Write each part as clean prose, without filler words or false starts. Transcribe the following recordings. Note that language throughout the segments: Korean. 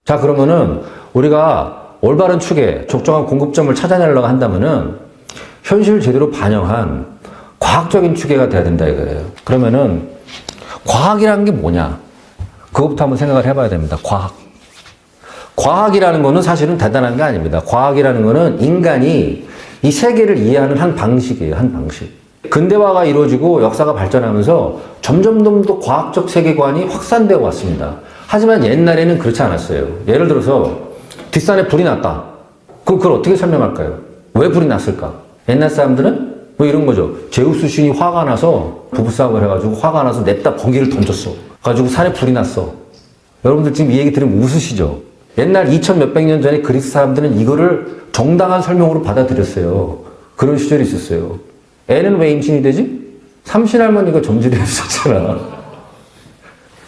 자, 그러면은 우리가 올바른 추계, 적정한 공급점을 찾아내려고 한다면은 현실을 제대로 반영한 과학적인 추계가 돼야 된다 이거예요. 그러면은 과학이라는 게 뭐냐? 그것부터 한번 생각을 해봐야 됩니다. 과학. 과학이라는 거는 사실은 대단한 게 아닙니다. 과학이라는 거는 인간이 이 세계를 이해하는 한 방식이에요. 한 방식. 근대화가 이루어지고 역사가 발전하면서 점점 더 과학적 세계관이 확산되어 왔습니다. 하지만 옛날에는 그렇지 않았어요. 예를 들어서 뒷산에 불이 났다. 그럼 그걸 어떻게 설명할까요? 왜 불이 났을까? 옛날 사람들은 뭐 이런 거죠. 제우스 신이 화가 나서 부부싸움을 해가지고 화가 나서 냅다 번개를 던졌어. 가지고 산에 불이 났어. 여러분들 지금 이 얘기 들으면 웃으시죠? 옛날 2000 몇백 년 전에 그리스 사람들은 이거를 정당한 설명으로 받아들였어요. 그런 시절이 있었어요. 애는 왜 임신이 되지? 삼신할머니가 점지를 했었잖아.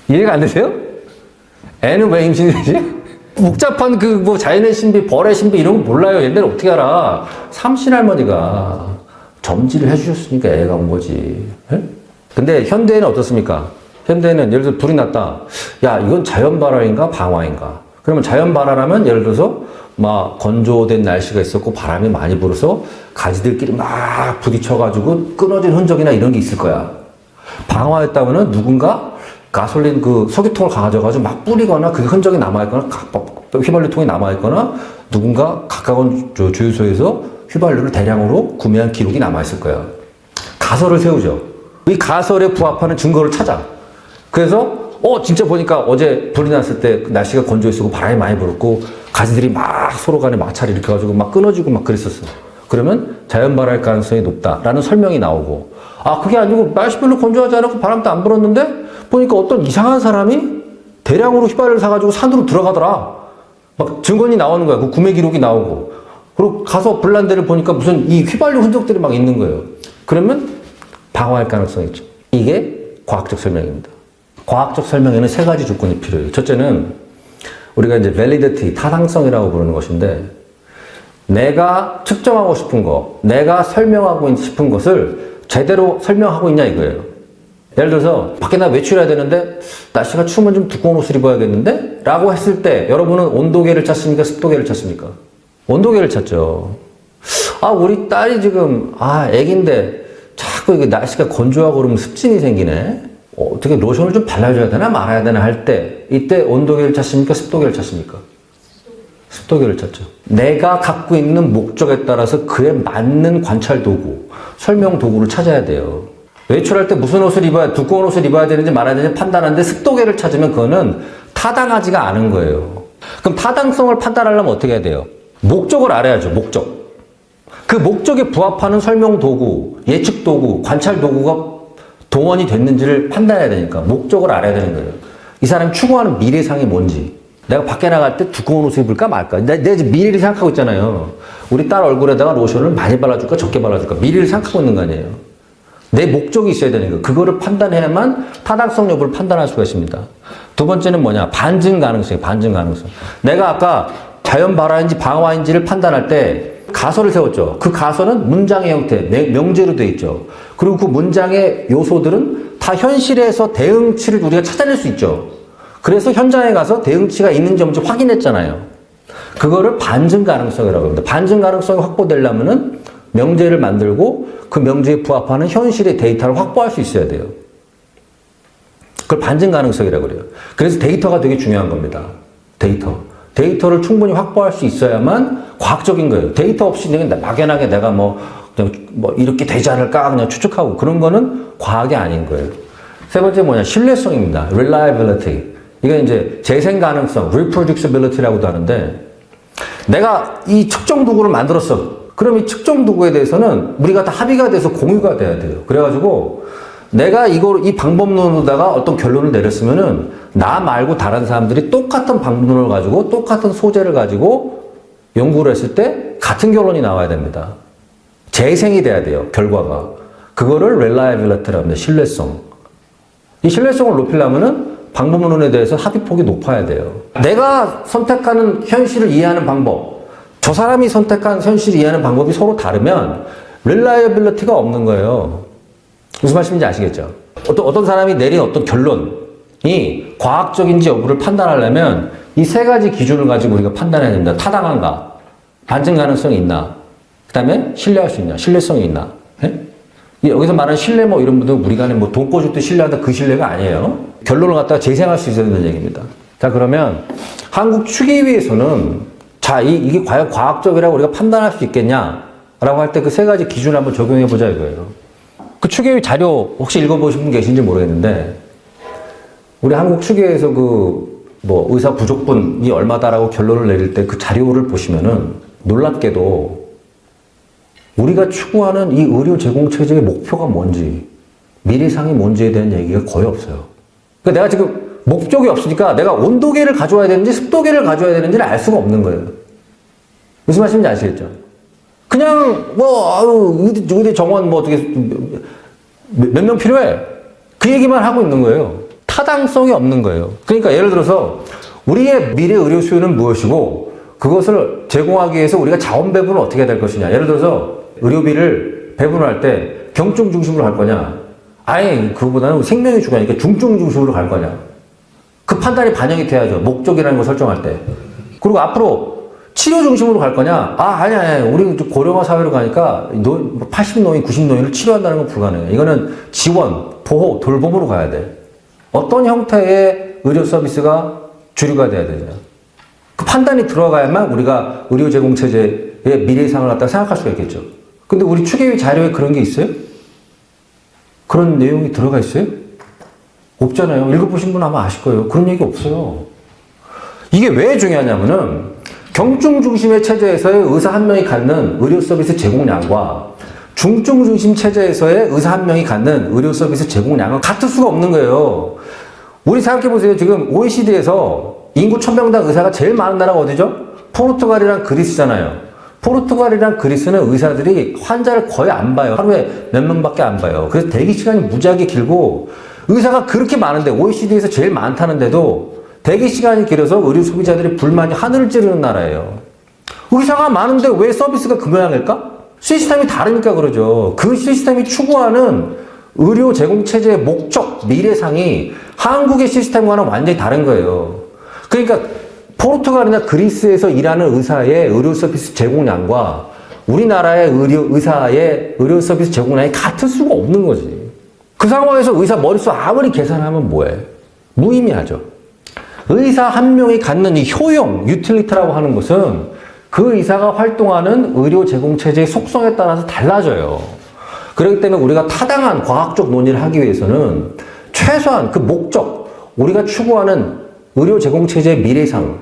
이해가 안 되세요? 애는 왜 임신이 되지? 복잡한 그 뭐 자연의 신비, 벌의 신비 이런 거 몰라요. 옛날에 어떻게 알아? 삼신할머니가 점지를 해주셨으니까 애가 온 거지. 에? 근데 현대에는 어떻습니까? 현대에는 예를 들어 불이 났다. 야, 이건 자연발화인가 방화인가? 그러면 자연발화라면 예를 들어서 막 건조된 날씨가 있었고 바람이 많이 불어서 가지들끼리 막 부딪혀가지고 끊어진 흔적이나 이런 게 있을 거야. 방화였다면은 누군가 가솔린 그 석유통을 가져가지고 막 뿌리거나 그 흔적이 남아있거나 휘발유통이 남아있거나 누군가 가까운 주유소에서 휘발유를 대량으로 구매한 기록이 남아있을 거야. 가설을 세우죠. 이 가설에 부합하는 증거를 찾아. 그래서 진짜 보니까 어제 불이 났을 때 날씨가 건조했고 바람이 많이 불었고 가지들이 막 서로 간에 마찰을 일으켜가지고 막 끊어지고 막 그랬었어. 그러면 자연발화일 가능성이 높다라는 설명이 나오고, 아, 그게 아니고 날씨 별로 건조하지 않았고 바람도 안 불었는데 보니까 어떤 이상한 사람이 대량으로 휘발유를 사가지고 산으로 들어가더라. 막 증언이 나오는 거야. 그 구매 기록이 나오고. 그리고 가서 불난 데를 보니까 무슨 이 휘발유 흔적들이 막 있는 거예요. 그러면 방화할 가능성이 있죠. 이게 과학적 설명입니다. 과학적 설명에는 세 가지 조건이 필요해요. 첫째는 우리가 이제 validity, 타당성이라고 부르는 것인데, 내가 측정하고 싶은 거, 내가 설명하고 싶은 것을 제대로 설명하고 있냐 이거예요. 예를 들어서 밖에 나 외출해야 되는데 날씨가 추우면 좀 두꺼운 옷을 입어야겠는데? 라고 했을 때 여러분은 온도계를 찾습니까? 습도계를 찾습니까? 온도계를 찾죠. 아, 우리 딸이 지금 애기인데 자꾸 이게 날씨가 건조하고 그러면 습진이 생기네. 어떻게 로션을 좀 발라줘야 되나 말아야 되나 할 때 이때 온도계를 찾습니까? 습도계를 찾습니까? 습도계를 찾죠. 내가 갖고 있는 목적에 따라서 그에 맞는 관찰 도구, 설명 도구를 찾아야 돼요. 외출할 때 무슨 옷을 입어야, 두꺼운 옷을 입어야 되는지 말아야 되는지 판단하는데 습도계를 찾으면 그거는 타당하지가 않은 거예요. 그럼 타당성을 판단하려면 어떻게 해야 돼요? 목적을 알아야죠. 목적. 그 목적에 부합하는 설명 도구, 예측 도구, 관찰 도구가 동원이 됐는지를 판단해야 되니까 목적을 알아야 되는 거예요. 이 사람이 추구하는 미래상이 뭔지. 내가 밖에 나갈 때 두꺼운 옷을 입을까 말까. 내가 지금 미래를 생각하고 있잖아요. 우리 딸 얼굴에다가 로션을 많이 발라줄까 적게 발라줄까. 미래를 생각하고 있는 거 아니에요. 내 목적이 있어야 되는 거예요. 그거를 판단해야만 타당성 여부를 판단할 수가 있습니다. 두 번째는 뭐냐? 반증 가능성이에요. 반증 가능성. 내가 아까 자연 발화인지 방화인지를 판단할 때 가설을 세웠죠. 그 가설은 문장의 형태, 명제로 되어 있죠. 그리고 그 문장의 요소들은 다 현실에서 대응치를 우리가 찾아낼 수 있죠. 그래서 현장에 가서 대응치가 있는지 없는지 확인했잖아요. 그거를 반증 가능성이라고 합니다. 반증 가능성이 확보되려면은 명제를 만들고 그 명제에 부합하는 현실의 데이터를 확보할 수 있어야 돼요. 그걸 반증 가능성이라고 그래요. 그래서 데이터가 되게 중요한 겁니다. 데이터를 충분히 확보할 수 있어야만 과학적인 거예요. 데이터 없이 그냥 막연하게 내가 그냥 이렇게 되지 않을까 그냥 추측하고 그런 거는 과학이 아닌 거예요. 세 번째 뭐냐? 신뢰성입니다. reliability. 이건 이제 재생 가능성, reproducibility라고도 하는데, 내가 이 측정 도구를 만들었어. 그럼 이 측정 도구에 대해서는 우리가 다 합의가 돼서 공유가 돼야 돼요. 그래가지고 내가 이 방법론으로다가 어떤 결론을 내렸으면은 나 말고 다른 사람들이 똑같은 방법론을 가지고 똑같은 소재를 가지고 연구를 했을 때 같은 결론이 나와야 됩니다. 재생이 돼야 돼요. 결과가. 그거를 reliability라고 합니다. 신뢰성. 이 신뢰성을 높이려면은 방법론에 대해서 합의폭이 높아야 돼요. 내가 선택하는 현실을 이해하는 방법, 저 사람이 선택한 현실을 이해하는 방법이 서로 다르면 reliability가 없는 거예요. 무슨 말씀인지 아시겠죠? 어떤 사람이 내린 어떤 결론이 과학적인지 여부를 판단하려면 이 세 가지 기준을 가지고 우리가 판단해야 됩니다. 타당한가? 반증 가능성이 있나? 그 다음에 신뢰할 수 있냐? 신뢰성이 있나? 예? 여기서 말하는 신뢰 뭐 이런 분들 우리가 뭐 돈 꿔줄 때 신뢰한다 그 신뢰가 아니에요. 결론을 갖다가 재생할 수 있어야 된다는 얘기입니다. 자, 그러면 한국 추계위에서는 자, 이게 과연 과학적이라고 우리가 판단할 수 있겠냐? 라고 할 때 그 세 가지 기준을 한번 적용해 보자 이거예요. 그 추계위 자료 혹시 읽어보신 분 계신지 모르겠는데 우리 한국 추계에서 뭐 의사 부족분이 얼마다라고 결론을 내릴 때 그 자료를 보시면은 놀랍게도 우리가 추구하는 이 의료 제공 체제의 목표가 뭔지, 미래상이 뭔지에 대한 얘기가 거의 없어요. 그러니까 내가 지금 목적이 없으니까 내가 온도계를 가져와야 되는지 습도계를 가져와야 되는지를 알 수가 없는 거예요. 무슨 말씀인지 아시겠죠? 그냥 의대 정원 어떻게 몇 명 필요해? 그 얘기만 하고 있는 거예요. 타당성이 없는 거예요. 그러니까 예를 들어서 우리의 미래 의료 수요는 무엇이고 그것을 제공하기 위해서 우리가 자원 배분을 어떻게 해야 될 것이냐. 예를 들어서 의료비를 배분할 때 경증 중심으로 갈 거냐. 아예 그거보다는 생명이 중요하니까 중증 중심으로 갈 거냐. 그 판단이 반영이 돼야죠. 목적이라는 걸 설정할 때. 그리고 앞으로 치료 중심으로 갈 거냐. 아니야. 우리 고령화 사회로 가니까 80노인, 90노인을 치료한다는 건 불가능해. 이거는 지원, 보호, 돌봄으로 가야 돼. 어떤 형태의 의료 서비스가 주류가 돼야 되냐. 그 판단이 들어가야만 우리가 의료 제공 체제의 미래상을 갖다 생각할 수가 있겠죠. 근데 우리 추계위 자료에 그런 게 있어요? 그런 내용이 들어가 있어요? 없잖아요. 읽어보신 분 아마 아실 거예요. 그런 얘기 없어요. 이게 왜 중요하냐면은 경증 중심의 체제에서의 의사 한 명이 갖는 의료 서비스 제공량과 중증 중심 체제에서의 의사 한 명이 갖는 의료 서비스 제공량은 같을 수가 없는 거예요. 우리 생각해 보세요. 지금 OECD에서 인구 1000명당 의사가 제일 많은 나라가 어디죠? 포르투갈이랑 그리스잖아요. 포르투갈이랑 그리스는 의사들이 환자를 거의 안 봐요. 하루에 몇 명밖에 안 봐요. 그래서 대기 시간이 무지하게 길고 의사가 그렇게 많은데 OECD에서 제일 많다는데도 대기 시간이 길어서 의료 소비자들이 불만이 하늘을 찌르는 나라예요. 의사가 많은데 왜 서비스가 그 모양일까? 시스템이 다르니까 그러죠. 그 시스템이 추구하는 의료 제공 체제의 목적, 미래상이 한국의 시스템과는 완전히 다른 거예요. 그러니까 포르투갈이나 그리스에서 일하는 의사의 의료 서비스 제공량과 우리나라의 의사의 의료 서비스 제공량이 같을 수가 없는 거지. 그 상황에서 의사 머릿속 아무리 계산하면 뭐해? 무의미하죠. 의사 한 명이 갖는 이 효용, 유틸리티라고 하는 것은 그 의사가 활동하는 의료 제공 체제의 속성에 따라서 달라져요. 그렇기 때문에 우리가 타당한 과학적 논의를 하기 위해서는 최소한 그 목적, 우리가 추구하는 의료 제공 체제의 미래상에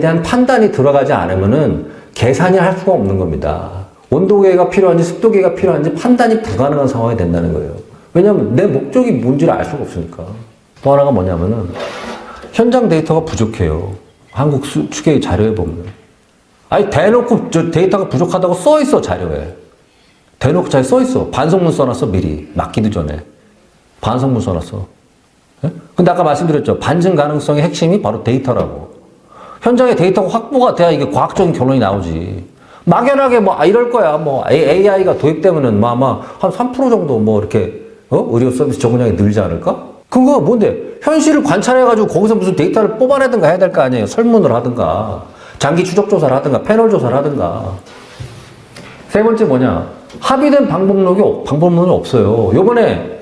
대한 판단이 들어가지 않으면은 계산이 할 수가 없는 겁니다. 온도계가 필요한지 습도계가 필요한지 판단이 불가능한 상황이 된다는 거예요. 왜냐하면 내 목적이 뭔지를 알 수가 없으니까. 또 하나가 뭐냐면은 현장 데이터가 부족해요. 한국 추계의 자료에 보면. 아니 대놓고 저 데이터가 부족하다고 써 있어 자료에. 대놓고 잘 써 있어. 반성문 써놨어 미리 맡기도 전에. 반성문 써놨어. 예? 근데 아까 말씀드렸죠. 반증 가능성의 핵심이 바로 데이터라고. 현장에 데이터가 확보가 돼야 이게 과학적인 결론이 나오지. 막연하게 이럴 거야. AI가 도입되면은 아마 한 3% 정도 이렇게 의료 서비스 적응량이 늘지 않을까? 그거 뭔데? 현실을 관찰해가지고 거기서 무슨 데이터를 뽑아내든가 해야 될 거 아니에요. 설문을 하든가, 장기 추적 조사를 하든가, 패널 조사를 하든가. 세 번째 뭐냐? 합의된 방법론이 없어요. 요번에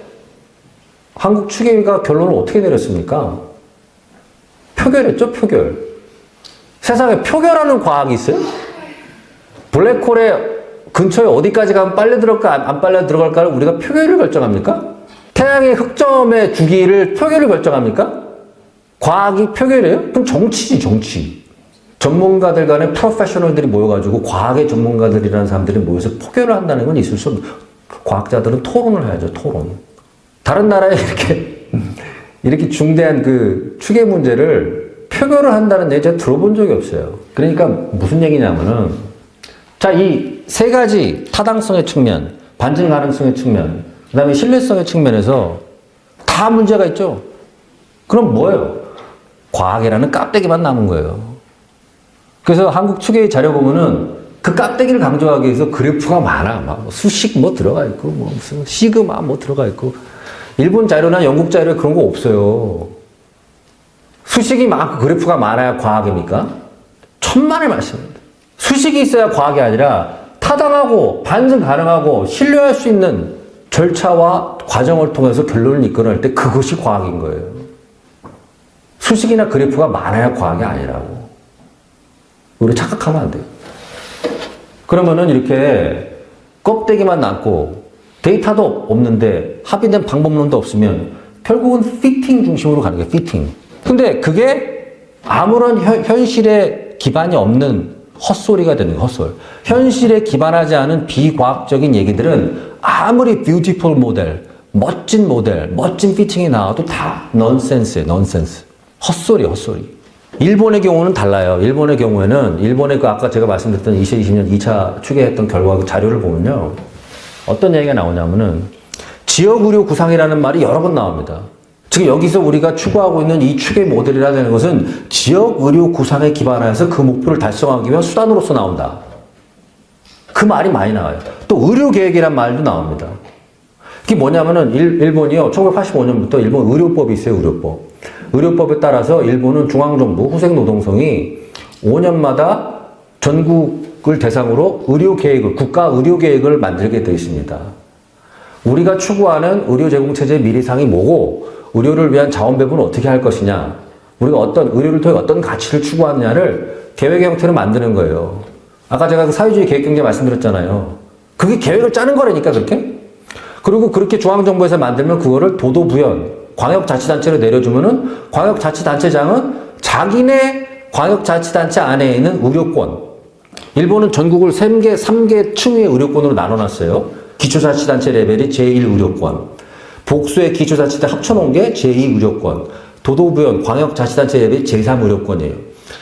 한국 추계위가 결론을 어떻게 내렸습니까? 표결했죠, 표결. 세상에 표결하는 과학이 있어요? 블랙홀의 근처에 어디까지 가면 빨려 들어갈까, 안 빨려 들어갈까를 우리가 표결을 결정합니까? 태양의 흑점의 주기를 표결을 결정합니까? 과학이 표결이에요? 그럼 정치지, 정치. 전문가들 간에 프로페셔널들이 모여가지고 과학의 전문가들이라는 사람들이 모여서 표결을 한다는 건 있을 수 없는. 과학자들은 토론을 해야죠, 토론. 다른 나라에 이렇게 중대한 그 추계 문제를 표결을 한다는 얘기 제가 들어본 적이 없어요. 그러니까 무슨 얘기냐면은, 자, 이 세 가지 타당성의 측면, 반증 가능성의 측면, 그 다음에 신뢰성의 측면에서 다 문제가 있죠. 그럼 뭐예요? 과학이라는 깍대기만 남은 거예요. 그래서 한국 추계의 자료 보면은 그 깍대기를 강조하기 위해서 그래프가 많아. 수식 들어가 있고, 무슨 시그마 들어가 있고. 일본 자료나 영국 자료에 그런 거 없어요. 수식이 많고 그래프가 많아야 과학입니까? 천만의 말씀입니다. 수식이 있어야 과학이 아니라 타당하고 반증 가능하고 신뢰할 수 있는 절차와 과정을 통해서 결론을 이끌어낼 때 그것이 과학인 거예요. 수식이나 그래프가 많아야 과학이 아니라고. 우리 착각하면 안 돼요. 그러면은 이렇게 껍데기만 남고 데이터도 없는데 합의된 방법론도 없으면 결국은 피팅 중심으로 가는 거예요. 피팅. 근데 그게 아무런 현실에 기반이 없는 헛소리가 되는 거예요. 헛소리. 현실에 기반하지 않은 비과학적인 얘기들은 아무리 뷰티풀 모델, 멋진 피팅이 나와도 다 넌센스예요. 넌센스. 헛소리, 헛소리. 일본의 경우는 달라요. 일본의 경우에는 일본의 그 아까 제가 말씀드렸던 2020년 2차 추계했던 결과 그 자료를 보면요. 어떤 얘기가 나오냐면은 지역의료 구상이라는 말이 여러 번 나옵니다. 지금 여기서 우리가 추구하고 있는 이 추계 모델이라는 것은 지역의료 구상에 기반해서 그 목표를 달성하기 위한 수단으로서 나온다. 그 말이 많이 나와요. 또 의료계획이란 말도 나옵니다. 그게 뭐냐면은 일본이요. 1985년부터 일본 의료법이 있어요. 의료법. 의료법에 따라서 일본은 중앙정부 후생노동성이 5년마다 전국을 대상으로 의료계획을, 국가 의료계획을 만들게 되어 있습니다. 우리가 추구하는 의료 제공 체제의 미래상이 뭐고 의료를 위한 자원 배분을 어떻게 할 것이냐, 우리가 의료를 통해 어떤 가치를 추구하느냐를 계획의 형태로 만드는 거예요. 아까 제가 그 사회주의 계획경제 말씀드렸잖아요. 그게 계획을 짜는 거라니까 그렇게. 그리고 그렇게 중앙정부에서 만들면 그거를 도도부연 광역자치단체로 내려주면은 광역자치단체장은 자기네 광역자치단체 안에 있는 의료권. 일본은 전국을 3개 층위의 의료권으로 나눠놨어요. 기초자치단체 레벨이 제1의료권. 복수의 기초자치단 합쳐놓은 게 제2의료권. 도도부연 광역자치단체 레벨이 제3의료권이에요.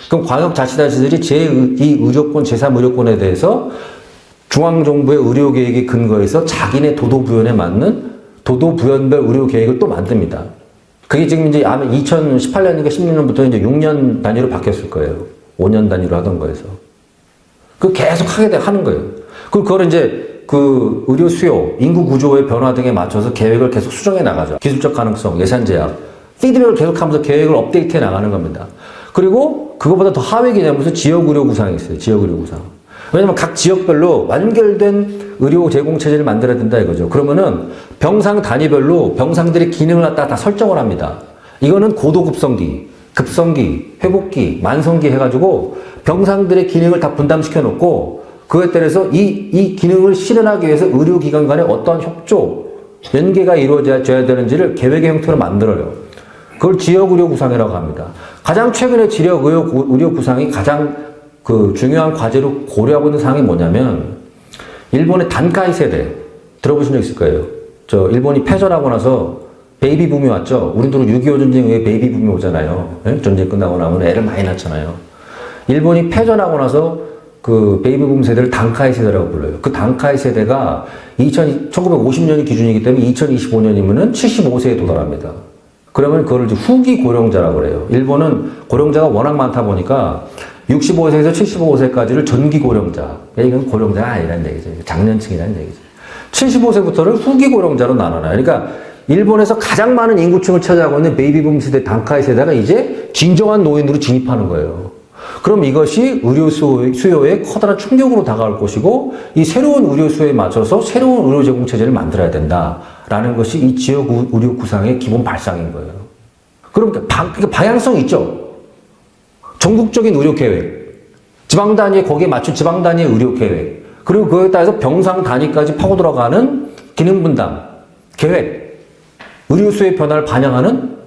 그럼 광역자치단체들이 제2의료권, 제3의료권에 대해서 중앙정부의 의료계획에 근거해서 자기네 도도부연에 맞는 도도부연별 의료계획을 또 만듭니다. 그게 지금 이제 아마 2018년인가 16년부터 이제 6년 단위로 바뀌었을 거예요. 5년 단위로 하던 거에서. 그 계속 하는 거예요. 그리고 그걸 이제 그 의료 수요, 인구 구조의 변화 등에 맞춰서 계획을 계속 수정해 나가죠. 기술적 가능성, 예산 제약, 피드백을 계속하면서 계획을 업데이트해 나가는 겁니다. 그리고 그거보다 더 하위 개념에서 지역 의료 구상이 있어요. 지역 의료 구상. 왜냐면 각 지역별로 완결된 의료 제공 체제를 만들어야 된다 이거죠. 그러면은 병상 단위별로 병상들의 기능을 갖다 다 설정을 합니다. 이거는 고도급성기, 급성기, 회복기, 만성기 해가지고 병상들의 기능을 다 분담시켜 놓고 그에 따라서 이 기능을 실현하기 위해서 의료기관 간에 어떠한 협조, 연계가 이루어져야 되는지를 계획의 형태로 만들어요. 그걸 지역의료 구상이라고 합니다. 가장 최근에 지역의료 구상이 가장 그 중요한 과제로 고려하고 있는 사항이 뭐냐면 일본의 단카이 세대 들어보신 적 있을 거예요. 저 일본이 패전하고 나서 베이비 붐이 왔죠. 우리도 6.25 전쟁 후에 베이비 붐이 오잖아요. 네? 전쟁 끝나고 나면 애를 많이 낳잖아요. 일본이 패전하고 나서 그 베이비 붐 세대를 단카이 세대라고 불러요. 그 단카이 세대가 1950년이 기준이기 때문에 2025년이면은 75세에 도달합니다. 그러면 그걸 이제 후기 고령자라고 그래요. 일본은 고령자가 워낙 많다 보니까 65세에서 75세까지를 전기 고령자. 이건 고령자가 아니라는 얘기죠. 장년층이라는 얘기죠. 75세부터를 후기 고령자로 나눠놔요. 그러니까 일본에서 가장 많은 인구층을 차지하고 있는 베이비붐 세대, 단카이 세대가 이제 진정한 노인으로 진입하는 거예요. 그럼 이것이 의료 수요에 커다란 충격으로 다가올 것이고 이 새로운 의료 수요에 맞춰서 새로운 의료 제공 체제를 만들어야 된다라는 것이 이 지역 의료 구상의 기본 발상인 거예요. 그럼 방향성이 있죠. 전국적인 의료 계획, 지방 단위에 거기에 맞춘 지방 단위의 의료 계획, 그리고 그에 따라서 병상 단위까지 파고 들어가는 기능 분담 계획, 의료 수요의 변화를 반영하는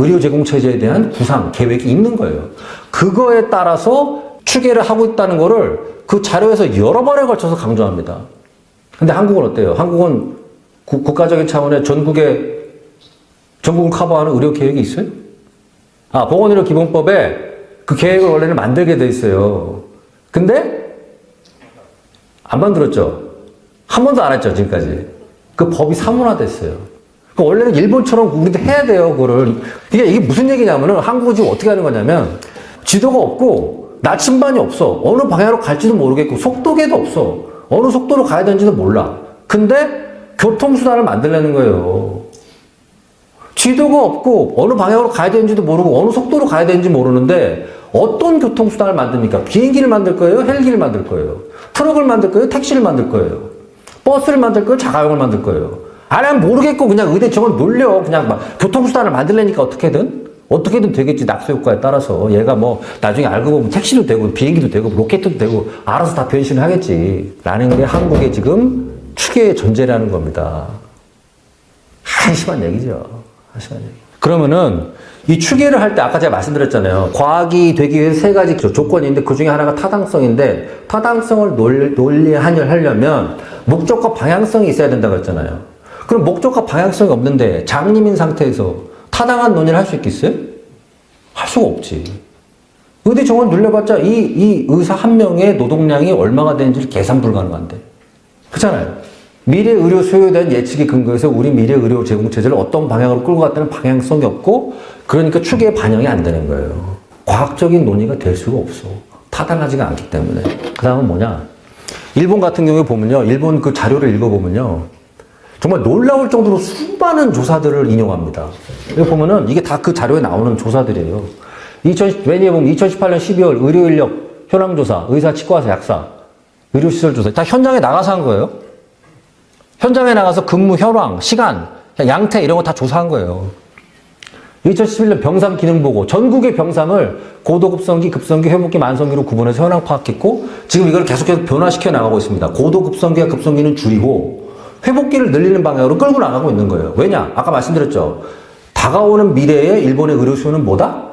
의료 제공 체제에 대한 구상 계획이 있는 거예요. 그거에 따라서 추계를 하고 있다는 거를 그 자료에서 여러 번에 걸쳐서 강조합니다. 근데 한국은 어때요? 한국은 국가적인 차원의 전국을 커버하는 의료 계획이 있어요? 보건의료 기본법에 그 계획을 원래는 만들게 돼 있어요. 근데 안 만들었죠. 한 번도 안 했죠, 지금까지. 그 법이 사문화됐어요. 그러니까 원래는 일본처럼 우리도 해야 돼요, 그거를. 이게 무슨 얘기냐면은 한국은 지금 어떻게 하는 거냐면 지도가 없고 나침반이 없어. 어느 방향으로 갈지도 모르겠고 속도계도 없어. 어느 속도로 가야 되는지도 몰라. 근데 교통수단을 만들려는 거예요. 지도가 없고 어느 방향으로 가야 되는지도 모르고 어느 속도로 가야 되는지 모르는데 어떤 교통수단을 만듭니까? 비행기를 만들 거예요? 헬기를 만들 거예요? 트럭을 만들 거예요? 택시를 만들 거예요? 버스를 만들 거예요? 자가용을 만들 거예요? 난 모르겠고 그냥 의대 저걸 놀려. 그냥 막 교통수단을 만들려니까 어떻게든 되겠지. 낙수효과에 따라서. 얘가 뭐 나중에 알고 보면 택시도 되고 비행기도 되고 로켓도 되고 알아서 다 변신을 하겠지. 라는 게 한국의 지금 추계의 전제라는 겁니다. 한심한 얘기죠. 한심한 얘기. 그러면은 이 추계를 할 때 아까 제가 말씀드렸잖아요. 과학이 되기 위해 세 가지 조건인데 그 중에 하나가 타당성인데 타당성을 논리하려면 목적과 방향성이 있어야 된다고 했잖아요. 그럼 목적과 방향성이 없는데 장님인 상태에서 타당한 논의를 할 수 있겠어요? 할 수가 없지. 의대 정원 눌려봤자 이 의사 한 명의 노동량이 얼마가 되는지 계산 불가능한데. 그렇잖아요. 미래 의료 수요에 대한 예측에 근거해서 우리 미래 의료 제공 체제를 어떤 방향으로 끌고 갔다는 방향성이 없고 그러니까 추계에 반영이 안 되는 거예요. 과학적인 논의가 될 수가 없어. 타당하지가 않기 때문에. 그 다음은 뭐냐. 일본 같은 경우에 보면요. 일본 그 자료를 읽어보면요. 정말 놀라울 정도로 수많은 조사들을 인용합니다. 여기 보면은 이게 다 그 자료에 나오는 조사들이에요. 왜냐면 2018년 12월 의료인력 현황조사, 의사, 치과의사, 약사, 의료시설 조사. 다 현장에 나가서 한 거예요. 현장에 나가서 근무 현황, 시간, 양태 이런 거 다 조사한 거예요. 2011년 병상 기능 보고 전국의 병상을 고도급성기, 급성기, 회복기, 만성기로 구분해서 현황 파악했고 지금 이걸 계속해서 변화시켜 나가고 있습니다. 고도급성기와 급성기는 줄이고 회복기를 늘리는 방향으로 끌고 나가고 있는 거예요. 왜냐? 아까 말씀드렸죠. 다가오는 미래의 일본의 의료 수요는 뭐다?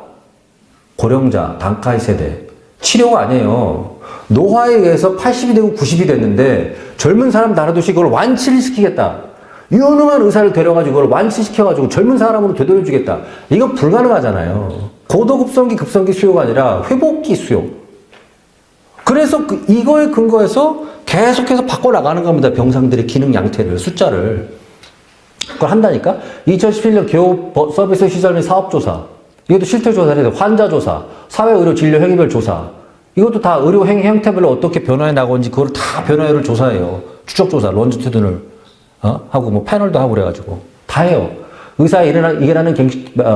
고령자, 단카이 세대. 치료가 아니에요. 노화에 의해서 80이 되고 90이 됐는데 젊은 사람 다루듯이 그걸 완치를 시키겠다. 유능한 의사를 데려가지고 그걸 완치시켜가지고 젊은 사람으로 되돌려주겠다. 이거 불가능하잖아요. 고도급성기, 급성기 수요가 아니라 회복기 수요. 그래서 이거에 근거해서 계속해서 바꿔나가는 겁니다. 병상들의 기능 양태를, 숫자를. 그걸 한다니까? 2011년 개업 서비스 시설 및 사업조사. 이것도 실태조사를 해서 환자조사, 사회의료 진료 행위별 조사. 이것도 다 의료 행위 형태별로 어떻게 변화해 나가는지 그걸 다 변화율을 조사해요. 추적조사, 런지튜드를 하고 뭐 패널도 하고 그래가지고 다 해요. 의사의 일하는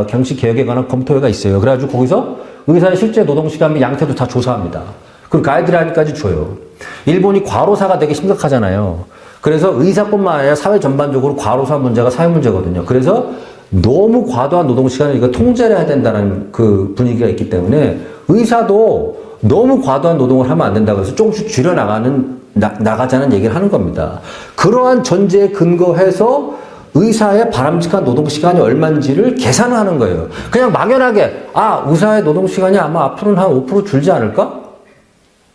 경식 개혁에 관한 검토회가 있어요. 그래가지고 거기서 의사의 실제 노동시간 및 양태도 다 조사합니다. 그리고 가이드라인까지 줘요. 일본이 과로사가 되게 심각하잖아요. 그래서 의사뿐만 아니라 사회 전반적으로 과로사 문제가 사회 문제거든요. 그래서 너무 과도한 노동시간을 이거 통제를 해야 된다는 그 분위기가 있기 때문에 의사도 너무 과도한 노동을 하면 안 된다고 해서 조금씩 나가자는 얘기를 하는 겁니다. 그러한 전제에 근거해서 의사의 바람직한 노동시간이 얼마인지를 계산을 하는 거예요. 그냥 막연하게, 의사의 노동시간이 아마 앞으로는 한 5% 줄지 않을까?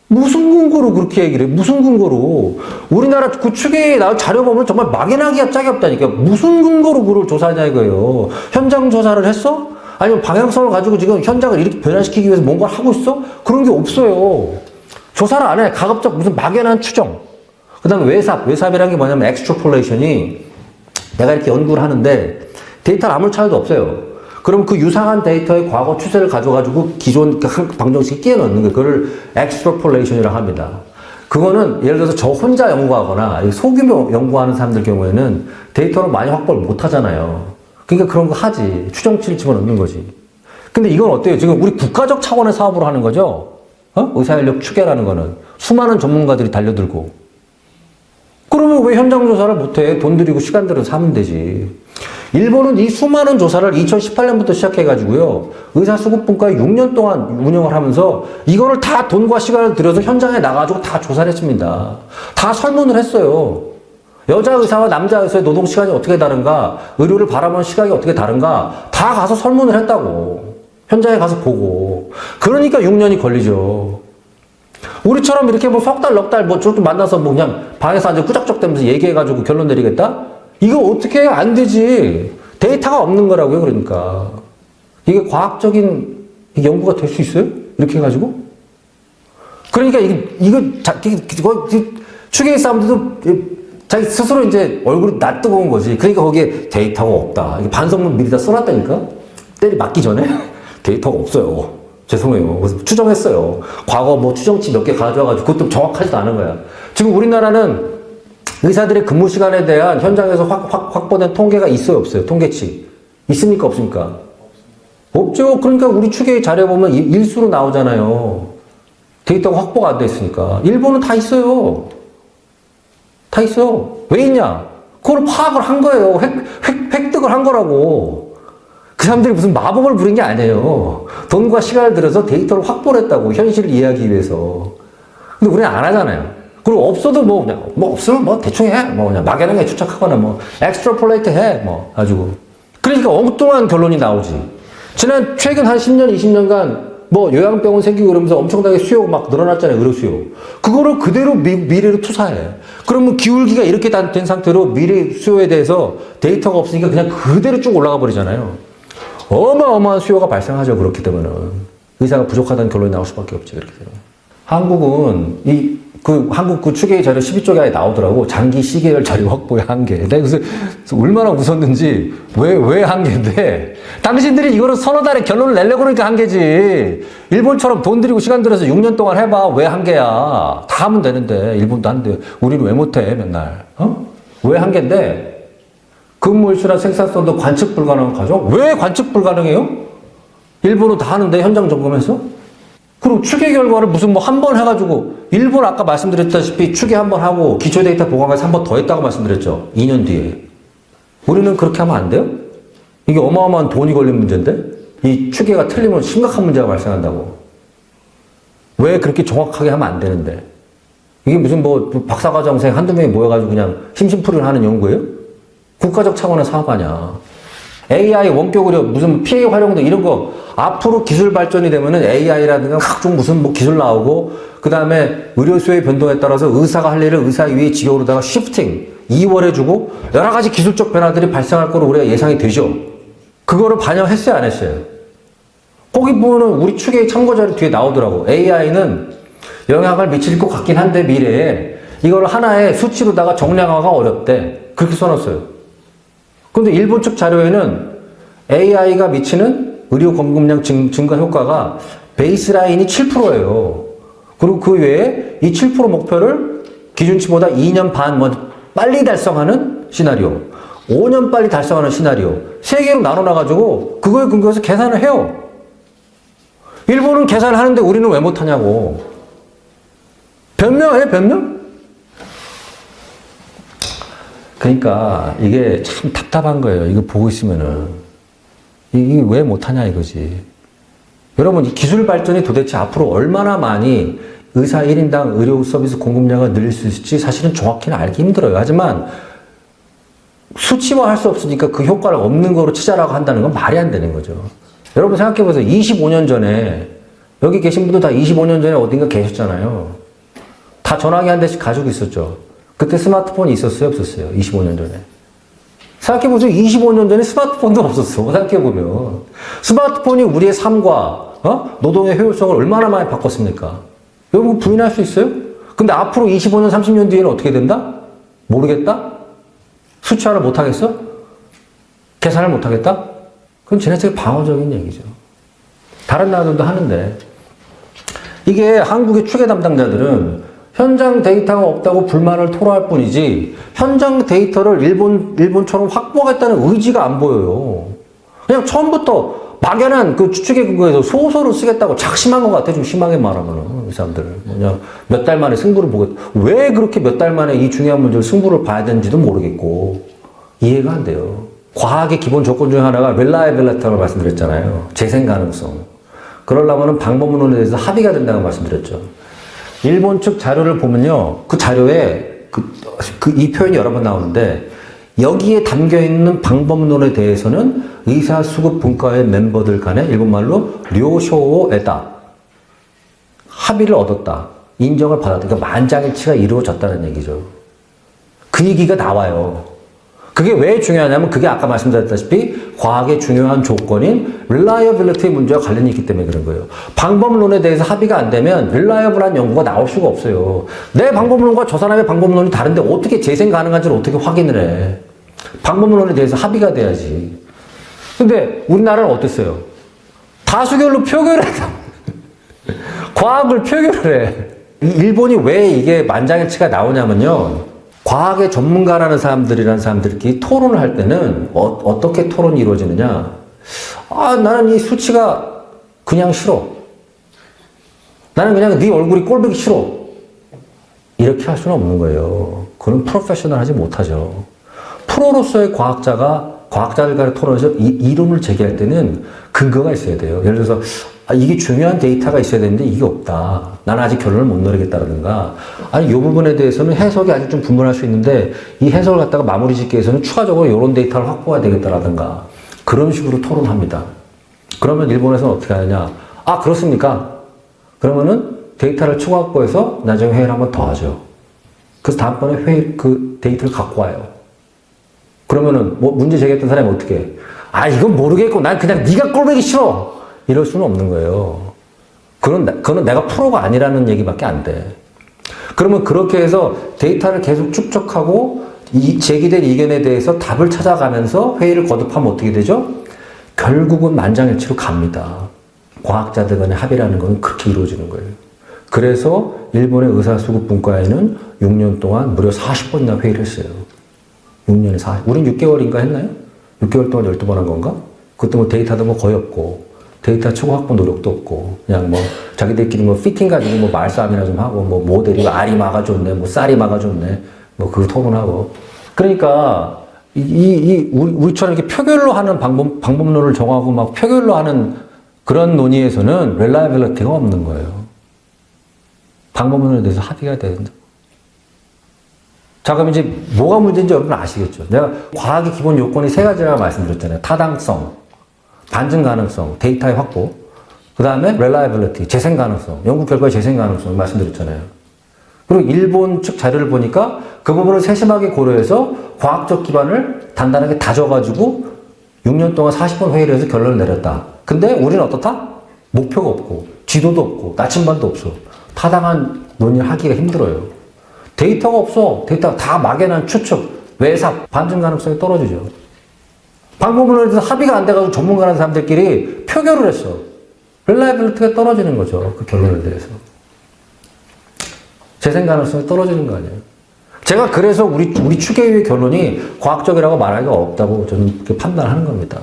무슨 근거로 그렇게 얘기를 해? 무슨 근거로? 우리나라 그 추계에 나온 자료 보면 정말 막연하기가 짝이 없다니까. 무슨 근거로 그걸 조사하냐 이거예요. 현장 조사를 했어? 아니면 방향성을 가지고 지금 현장을 이렇게 변화시키기 위해서 뭔가를 하고 있어? 그런 게 없어요. 조사를 안 해. 가급적 무슨 막연한 추정. 그 다음에 외삽이라는 게 뭐냐면 엑스트라폴레이션이 내가 이렇게 연구를 하는데 데이터를 아무 차이도 없어요. 그럼 그 유사한 데이터의 과거 추세를 가져가지고 기존 방정식에 끼워 넣는 거예요. 그걸 엑스트라폴레이션이라고 합니다. 그거는 예를 들어서 저 혼자 연구하거나 소규모 연구하는 사람들 경우에는 데이터를 많이 확보를 못 하잖아요. 그러니까 그런 거 하지. 추정치를 집어넣는 거지. 근데 이건 어때요? 지금 우리 국가적 차원의 사업으로 하는 거죠? 의사인력 추계라는 거는. 수많은 전문가들이 달려들고. 그러면 왜 현장 조사를 못 해? 돈 들이고 시간 들여서 하면 되지. 일본은 이 수많은 조사를 2018년부터 시작해가지고요. 의사수급분과에 6년 동안 운영을 하면서 이거를 다 돈과 시간을 들여서 현장에 나가지고 다 조사를 했습니다. 다 설문을 했어요. 여자 의사와 남자 의사의 노동시간이 어떻게 다른가, 의료를 바라보는 시각이 어떻게 다른가, 다 가서 설문을 했다고. 현장에 가서 보고. 그러니까 6년이 걸리죠. 우리처럼 이렇게 뭐 석 달, 넉 달, 뭐 좀 만나서 뭐 그냥 방에서 앉아 꾸적꾸적대면서 얘기해가지고 결론 내리겠다? 이거 어떻게 해? 안 되지. 데이터가 없는 거라고요, 그러니까. 이게 과학적인 연구가 될 수 있어요? 이렇게 해가지고? 그러니까 추계의 사람들도 자기 스스로 이제 얼굴이 낯뜨거운 거지. 그러니까 거기에 데이터가 없다. 이게 반성문 미리 다 써놨다니까? 때리 맞기 전에? 데이터가 없어요. 죄송해요. 그래서 추정했어요. 과거 뭐 추정치 몇 개 가져와가지고 그것도 정확하지도 않은 거야. 지금 우리나라는 의사들의 근무 시간에 대한 현장에서 확보된 통계가 있어요, 없어요? 통계치. 있습니까? 없습니까? 없죠. 그러니까 우리 추계 자료 보면 일수로 나오잖아요. 데이터가 확보가 안 됐으니까. 일본은 다 있어요. 다 있어. 왜 있냐? 그걸 파악을 한 거예요. 획득을 한 거라고. 그 사람들이 무슨 마법을 부린 게 아니에요. 돈과 시간을 들여서 데이터를 확보를 했다고. 현실을 이해하기 위해서. 근데 우리는 안 하잖아요. 그리고 없어도 뭐 그냥 뭐 없으면 뭐 대충 해. 뭐 그냥 막연하게 추측하거나 뭐 엑스트라폴레이트 해. 뭐 가지고. 그러니까 엉뚱한 결론이 나오지. 최근 한 10년, 20년간 뭐 요양병원 생기고 그러면서 엄청나게 수요가 막 늘어났잖아요. 의료 수요. 그거를 그대로 미래로 투사해. 그러면 기울기가 이렇게 된 상태로 미래 수요에 대해서 데이터가 없으니까 그냥 그대로 쭉 올라가 버리잖아요. 어마어마한 수요가 발생하죠. 그렇게 되면은. 의사가 부족하다는 결론이 나올 수밖에 없지. 그렇게 되면. 한국은 한국 그 추계의 자료 12쪽에 나오더라고. 장기 시계열 자료 확보의 한계. 내가 그래서 얼마나 웃었는지, 왜 한계인데? 당신들이 이거를 서너 달에 결론을 내려고 그러니까 한계지. 일본처럼 돈 들이고 시간 들여서 6년 동안 해봐. 왜 한계야? 다 하면 되는데. 일본도 한대. 우리는 왜 못해, 맨날. 왜 한계인데? 근무일수나 생산성도 관측 불가능한 과정? 왜 관측 불가능해요? 일본은 다 하는데, 현장 점검해서? 그리고 추계 결과를 무슨 뭐 한 번 해가지고, 일본 아까 말씀드렸다시피 추계 한 번 하고 기초 데이터 보관해서 한 번 더 했다고 말씀드렸죠. 2년 뒤에. 우리는 그렇게 하면 안 돼요? 이게 어마어마한 돈이 걸린 문제인데? 이 추계가 틀리면 심각한 문제가 발생한다고. 왜 그렇게 정확하게 하면 안 되는데? 이게 무슨 뭐 박사과정생 한두 명이 모여가지고 그냥 심심풀이를 하는 연구예요? 국가적 차원의 사업 아니야. AI 원격으로 무슨 PA 활용도 이런 거 앞으로 기술 발전이 되면은 AI라든가 각종 무슨 뭐 기술 나오고 그 다음에 의료 수요의 변동에 따라서 의사가 할 일을 의사 위의 직역으로다가 시프팅, 이월해주고 여러 가지 기술적 변화들이 발생할 거로 우리가 예상이 되죠. 그거를 반영했어요, 안 했어요? 거기 보면은 우리 추계의 참고자료 뒤에 나오더라고. AI는 영향을 미칠 것 같긴 한데 미래에 이걸 하나의 수치로다가 정량화가 어렵대. 그렇게 써놨어요. 근데 일본 측 자료에는 AI가 미치는 의료 공급량 증가 효과가 베이스라인이 7%예요. 그리고 그 외에 이 7% 목표를 기준치보다 2년 반 빨리 달성하는 시나리오, 5년 빨리 달성하는 시나리오, 3개로 나눠놔가지고 그거에 근거해서 계산을 해요. 일본은 계산을 하는데 우리는 왜 못하냐고. 변명해, 변명? 그러니까 이게 참 답답한 거예요. 이거 보고 있으면은. 이게 왜 못하냐 이거지. 여러분, 이 기술 발전이 도대체 앞으로 얼마나 많이 의사 1인당 의료 서비스 공급량을 늘릴 수 있을지 사실은 정확히는 알기 힘들어요. 하지만 수치화할 수 없으니까 그 효과를 없는 거로 치자라고 한다는 건 말이 안 되는 거죠. 여러분 생각해 보세요. 25년 전에 여기 계신 분들 다 25년 전에 어딘가 계셨잖아요. 다 전화기 한 대씩 가지고 있었죠. 그때 스마트폰이 있었어요? 없었어요? 25년 전에. 생각해보세요. 25년 전에 스마트폰도 없었어. 생각해보면. 스마트폰이 우리의 삶과 노동의 효율성을 얼마나 많이 바꿨습니까? 여러분 부인할 수 있어요? 근데 앞으로 25년, 30년 뒤에는 어떻게 된다? 모르겠다? 수치화를 못하겠어? 계산을 못하겠다? 그건 지나치게 방어적인 얘기죠. 다른 나라들도 하는데 이게 한국의 추계 담당자들은 현장 데이터가 없다고 불만을 토로할 뿐이지 현장 데이터를 일본처럼 확보하겠다는 의지가 안 보여요. 그냥 처음부터 막연한 그 추측에 근거해서 소설을 쓰겠다고 작심한 것 같아. 좀 심하게 말하면 이 사람들 그냥 몇 달 만에 승부를 보겠다. 왜 그렇게 몇 달 만에 이 중요한 문제를 승부를 봐야 되는지도 모르겠고 이해가 안 돼요. 과학의 기본 조건 중에 하나가 reliability라고 말씀드렸잖아요. 재생 가능성. 그러려면 방법론에 대해서 합의가 된다고 말씀드렸죠. 일본 측 자료를 보면요. 그 자료에 이 표현이 여러 번 나오는데 여기에 담겨있는 방법론에 대해서는 의사수급 분과의 멤버들 간에 일본말로 료쇼오에다 합의를 얻었다. 인정을 받았다. 그러니까 만장일치가 이루어졌다는 얘기죠. 그 얘기가 나와요. 그게 왜 중요하냐면 그게 아까 말씀드렸다시피 과학의 중요한 조건인 reliability 문제와 관련이 있기 때문에 그런 거예요. 방법론에 대해서 합의가 안 되면 reliable한 연구가 나올 수가 없어요. 내 방법론과 저 사람의 방법론이 다른데 어떻게 재생 가능한지를 어떻게 확인을 해. 방법론에 대해서 합의가 돼야지. 근데 우리나라는 어땠어요? 다수결로 표결을 해. 과학을 표결을 해. 일본이 왜 이게 만장일치가 나오냐면요. 과학의 전문가라는 사람들끼리 토론을 할 때는 어떻게 토론이 이루어지느냐? 나는 이 수치가 그냥 싫어. 나는 그냥 네 얼굴이 꼴보기 싫어. 이렇게 할 수는 없는 거예요. 그건 프로페셔널 하지 못하죠. 프로로서의 과학자들 간의 토론에서 이론을 제기할 때는 근거가 있어야 돼요. 예를 들어서 이게 중요한 데이터가 있어야 되는데 이게 없다. 나는 아직 결론을 못 내리겠다라든가, 아니 이 부분에 대해서는 해석이 아직 좀 분분할 수 있는데 이 해석을 갖다가 마무리 짓기 위해서는 추가적으로 이런 데이터를 확보해야 되겠다라든가, 그런 식으로 토론합니다. 그러면 일본에서는 어떻게 하느냐? 그렇습니까? 그러면은 데이터를 추가 확보해서 나중에 회의를 한번 더 하죠. 그래서 다음번에 그 데이터를 갖고 와요. 그러면은 문제 제기했던 사람이 어떻게 해? 이건 모르겠고 난 그냥 네가 꼴보기 싫어. 이럴 수는 없는 거예요. 그건 내가 프로가 아니라는 얘기밖에 안 돼. 그러면 그렇게 해서 데이터를 계속 축적하고 이 제기된 의견에 대해서 답을 찾아가면서 회의를 거듭하면 어떻게 되죠? 결국은 만장일치로 갑니다. 과학자들 간의 합의라는 건 그렇게 이루어지는 거예요. 그래서 일본의 의사수급 분과에는 6년 동안 무려 40번이나 회의를 했어요. 6년에 40. 우린 6개월인가 했나요? 6개월 동안 12번 한 건가? 그것도 뭐 데이터도 뭐 거의 없고, 데이터 추가 확보 노력도 없고, 그냥 뭐 자기들끼리 뭐 피팅 가지고 뭐 말싸움이나 좀 하고, 뭐 모델이 알이 막아줬네, 뭐 쌀이 막아줬네, 뭐 그 토론하고. 그러니까 우리처럼 이렇게 표결로 하는 방법론을 정하고 막 표결로 하는 그런 논의에서는 렐라이빌리티가 없는 거예요. 방법론에 대해서 합의가 돼야 된다. 자, 그럼 이제 뭐가 문제인지 여러분 아시겠죠? 내가 과학의 기본 요건이 세 가지라고 말씀드렸잖아요. 타당성, 반증 가능성, 데이터의 확보, 그 다음에 reliability, 재생 가능성, 연구 결과의 재생 가능성 말씀드렸잖아요. 그리고 일본 측 자료를 보니까 그 부분을 세심하게 고려해서 과학적 기반을 단단하게 다져가지고 6년 동안 40번 회의를 해서 결론을 내렸다. 근데 우리는 어떻다? 목표가 없고, 지도도 없고, 나침반도 없어. 타당한 논의를 하기가 힘들어요. 데이터가 없어. 데이터가 다 막연한 추측, 외삽, 반증 가능성이 떨어지죠. 방법론에 대해서 합의가 안 돼가지고 전문가라는 사람들끼리 표결을 했어. 렐라이빌리티가 떨어지는 거죠. 그 결론에 대해서. 재생 가능성이 떨어지는 거 아니에요. 제가 그래서 우리 추계위의 결론이 과학적이라고 말하기가 없다고 저는 그렇게 판단하는 겁니다.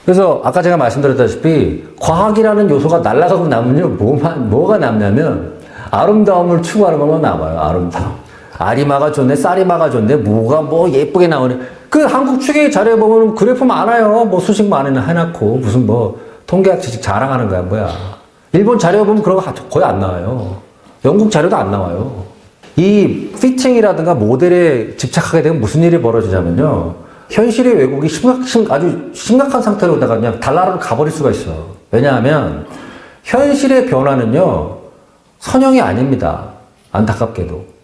그래서 아까 제가 말씀드렸다시피 과학이라는 요소가 날아가고 나면요, 뭐가 남냐면 아름다움을 추구하는 것만 남아요. 아름다움. 알이 막아줬네, 쌀이 막아줬네, 뭐가 뭐 예쁘게 나오네. 그 한국 추계의 자료에 보면 그래프 많아요. 뭐 수식만 해놓고 무슨 뭐 통계학 지식 자랑하는 거야, 뭐야. 일본 자료에 보면 그런 거 거의 안 나와요. 영국 자료도 안 나와요. 이 피팅이라든가 모델에 집착하게 되면 무슨 일이 벌어지냐면요, 현실의 왜곡이 아주 심각한 상태로 다가 그냥 달나라로 가버릴 수가 있어. 왜냐하면 현실의 변화는요, 선형이 아닙니다. 안타깝게도.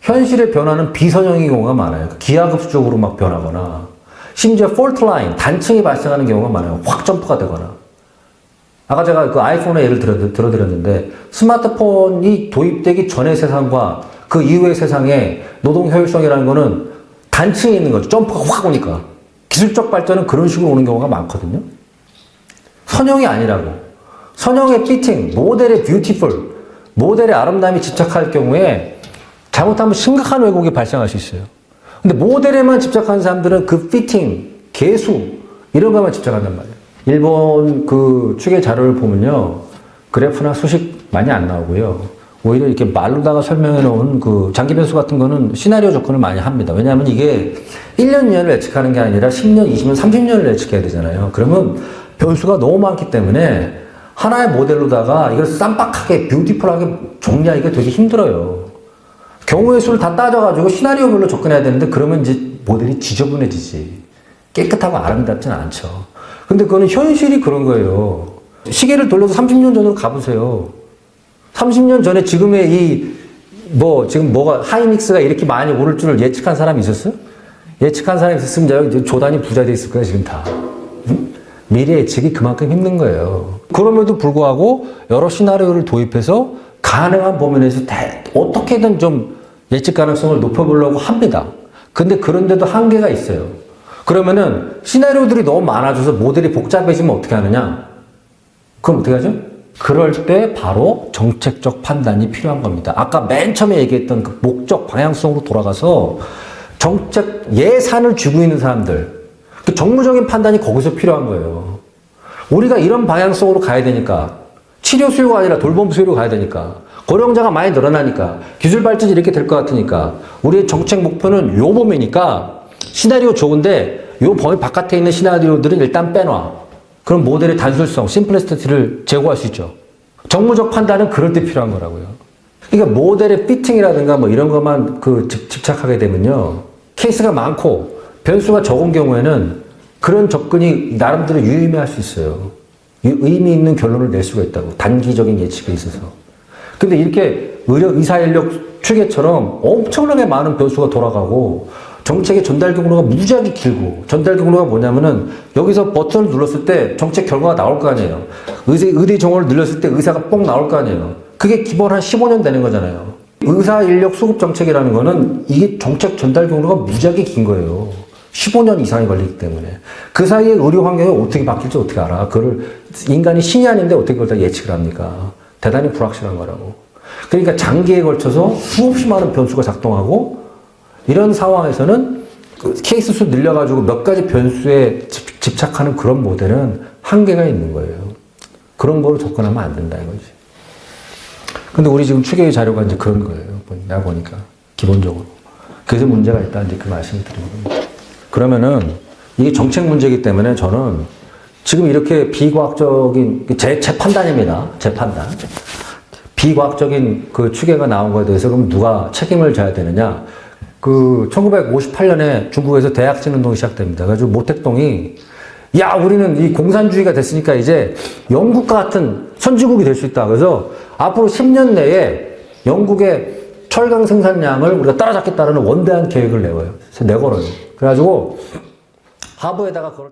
현실의 변화는 비선형인 경우가 많아요. 기하급수적으로 막 변하거나, 심지어 폴트 라인, 단층이 발생하는 경우가 많아요. 확 점프가 되거나. 아까 제가 그 아이폰의 예를 들어드렸는데, 스마트폰이 도입되기 전의 세상과 그 이후의 세상의 노동 효율성이라는 거는 단층에 있는 거죠. 점프가 확 오니까. 기술적 발전은 그런 식으로 오는 경우가 많거든요. 선형이 아니라고. 선형의 피팅, 모델의 뷰티풀, 모델의 아름다움이 집착할 경우에 잘못하면 심각한 왜곡이 발생할 수 있어요. 근데 모델에만 집착하는 사람들은 그 피팅, 개수, 이런 것만 집착한단 말이에요. 일본 그 추계 자료를 보면요, 그래프나 수식 많이 안 나오고요. 오히려 이렇게 말로다가 설명해 놓은 그 장기 변수 같은 거는 시나리오 접근을 많이 합니다. 왜냐하면 이게 1년, 2년을 예측하는 게 아니라 10년, 20년, 30년을 예측해야 되잖아요. 그러면 변수가 너무 많기 때문에 하나의 모델로다가 이걸 쌈박하게, 뷰티풀하게 정리하기가 되게 힘들어요. 경우의 수를 다 따져가지고 시나리오별로 접근해야 되는데 그러면 이제 모델이 지저분해지지. 깨끗하고 아름답진 않죠. 근데 그거는 현실이 그런 거예요. 시계를 돌려서 30년 전으로 가보세요. 30년 전에 지금의 지금 뭐가, 하이닉스가 이렇게 많이 오를 줄을 예측한 사람이 있었어요? 예측한 사람이 있었으면 조단이 부자 돼 있을 거야, 지금 다. 응? 미래 예측이 그만큼 힘든 거예요. 그럼에도 불구하고 여러 시나리오를 도입해서 가능한 범위 내에서 어떻게든 좀 예측 가능성을 높여보려고 합니다. 근데 그런데도 한계가 있어요. 그러면은 시나리오들이 너무 많아져서 모델이 복잡해지면 어떻게 하느냐? 그럼 어떻게 하죠? 그럴 때 바로 정책적 판단이 필요한 겁니다. 아까 맨 처음에 얘기했던 그 목적 방향성으로 돌아가서 정책 예산을 쥐고 있는 사람들, 그 정무적인 판단이 거기서 필요한 거예요. 우리가 이런 방향성으로 가야 되니까, 치료 수요가 아니라 돌봄 수요로 가야 되니까, 고령자가 많이 늘어나니까, 기술 발전이 이렇게 될 것 같으니까, 우리의 정책 목표는 요 범위니까, 시나리오 좋은데, 요 범위 바깥에 있는 시나리오들은 일단 빼놔. 그럼 모델의 단순성, 심플리시티를 제고할 수 있죠. 정무적 판단은 그럴 때 필요한 거라고요. 그러니까 모델의 피팅이라든가 뭐 이런 것만 집착하게 되면요. 케이스가 많고 변수가 적은 경우에는 그런 접근이 나름대로 유의미할 수 있어요. 의미 있는 결론을 낼 수가 있다고. 단기적인 예측에 있어서. 근데 이렇게 의사인력 추계처럼 엄청나게 많은 변수가 돌아가고 정책의 전달 경로가 무지하게 길고, 전달 경로가 뭐냐면은 여기서 버튼을 눌렀을 때 정책 결과가 나올 거 아니에요. 의대 정원을 늘렸을 때 의사가 뽕 나올 거 아니에요. 그게 기본 한 15년 되는 거잖아요. 의사 인력 수급 정책이라는 거는 이게 정책 전달 경로가 무지하게 긴 거예요. 15년 이상이 걸리기 때문에. 그 사이에 의료 환경이 어떻게 바뀔지 어떻게 알아. 그걸 인간이 신이 아닌데 어떻게 그걸 다 예측을 합니까? 대단히 불확실한 거라고. 그러니까 장기에 걸쳐서 수없이 많은 변수가 작동하고 이런 상황에서는 그 케이스 수 늘려가지고 몇 가지 변수에 집착하는 그런 모델은 한계가 있는 거예요. 그런 거로 접근하면 안 된다 이거지. 근데 우리 지금 추계의 자료가 이제 그런 거예요. 내가 보니까. 기본적으로. 그래서 문제가 있다. 이제 그 말씀을 드리는 겁니다. 그러면은 이게 정책 문제이기 때문에 저는 지금 이렇게 비과학적인, 제 판단입니다. 제 판단. 비과학적인 그 추계가 나온 거에 대해서 그럼 누가 책임을 져야 되느냐. 그 1958년에 중국에서 대약진 운동이 시작됩니다. 그래가지고 모택동이 야 우리는 이 공산주의가 됐으니까 이제 영국과 같은 선진국이 될 수 있다. 그래서 앞으로 10년 내에 영국의 철강 생산량을 우리가 따라잡겠다라는 원대한 계획을 내걸어요. 그래가지고 하버에다가 그걸